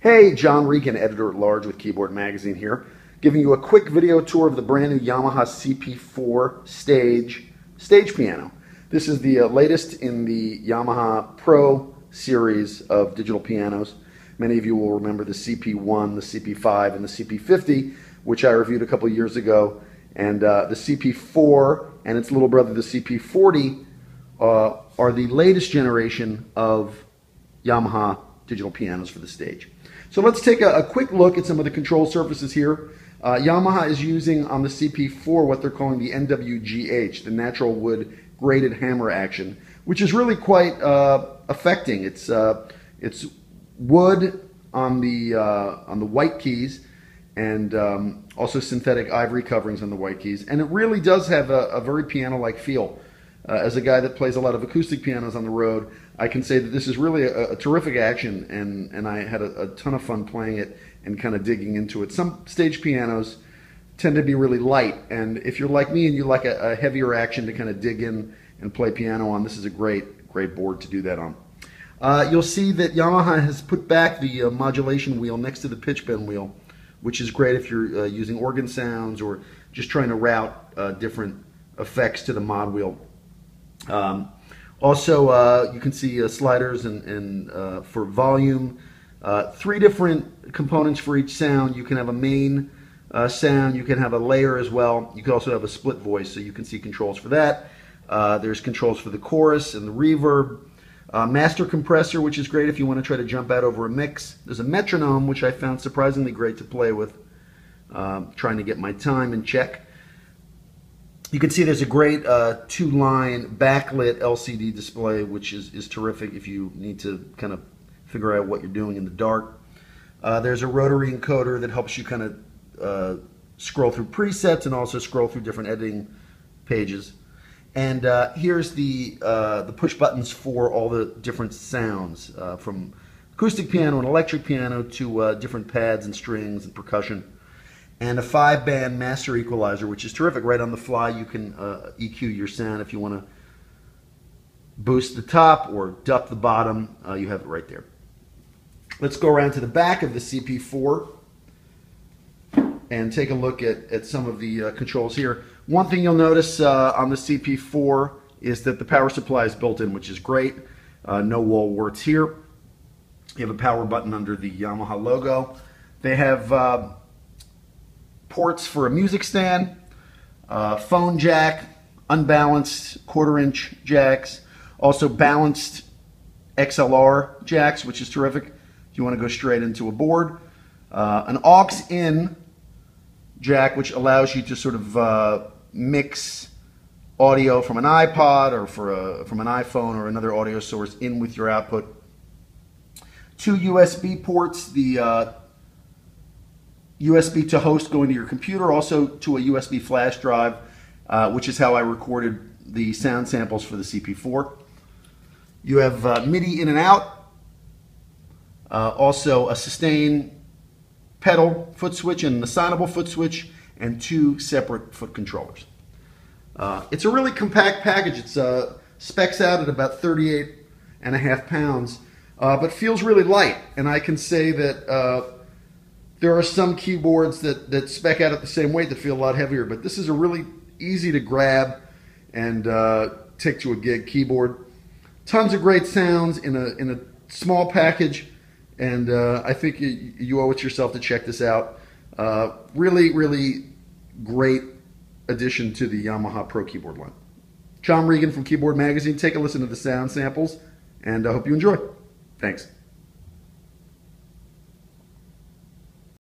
Hey, Jon Regen, editor-at-large with Keyboard Magazine here, giving you a quick video tour of the brand new Yamaha CP4 stage piano. This is the latest in the Yamaha Pro series of digital pianos. Many of you will remember the CP1, the CP5, and the CP50, which I reviewed a couple years ago. And the CP4 and its little brother, the CP40, are the latest generation of Yamaha digital pianos for the stage. So let's take a quick look at some of the control surfaces here. Yamaha is using on the CP4 what they're calling the NWGH, the natural wood graded hammer action, which is really quite affecting. It's wood on the white keys, and also synthetic ivory coverings on the white keys, and it really does have a very piano-like feel. As a guy that plays a lot of acoustic pianos on the road, I can say that this is really a terrific action, and I had a ton of fun playing it and kind of digging into it. Some stage pianos tend to be really light, and if you're like me and you like a heavier action to kind of dig in and play piano on, this is a great board to do that on. You'll see that Yamaha has put back the modulation wheel next to the pitch bend wheel, which is great if you're using organ sounds or just trying to route different effects to the mod wheel. Also, you can see sliders and for volume. 3 different components for each sound. You can have a main sound. You can have a layer as well. You can also have a split voice, so you can see controls for that. There's controls for the chorus and the reverb. Master compressor, which is great if you want to try to jump out over a mix. There's a metronome, which I found surprisingly great to play with, trying to get my time in check. You can see there's a great 2-line backlit LCD display, which is terrific if you need to kind of figure out what you're doing in the dark. There's a rotary encoder that helps you kind of scroll through presets and also scroll through different editing pages. And here's the push buttons for all the different sounds, from acoustic piano and electric piano to different pads and strings and percussion. And a 5-band master equalizer, which is terrific. Right on the fly, you can EQ your sound if you want to boost the top or duck the bottom. You have it right there. Let's go around to the back of the CP4 and take a look at some of the controls here. One thing you'll notice on the CP4 is that the power supply is built in, which is great. No wall warts here. You have a power button under the Yamaha logo. They have ports for a music stand, phone jack, unbalanced 1/4-inch jacks, also balanced XLR jacks, which is terrific if you want to go straight into a board. An aux-in jack, which allows you to sort of mix audio from an iPod or from an iPhone or another audio source in with your output. 2 USB ports, the USB to host going to your computer, also to a USB flash drive, which is how I recorded the sound samples for the CP4. You have MIDI in and out, also a sustain pedal foot switch and an assignable foot switch, and 2 separate foot controllers. It's a really compact package. It's specs out at about 38.5 pounds, but feels really light. And I can say that there are some keyboards that spec out at the same weight that feel a lot heavier, but this is a really easy to grab and take to a gig keyboard. Tons of great sounds in a small package, and I think you owe it yourself to check this out. Really great addition to the Yamaha Pro keyboard line. Jon Regen from Keyboard Magazine. Take a listen to the sound samples, and I hope you enjoy. Thanks.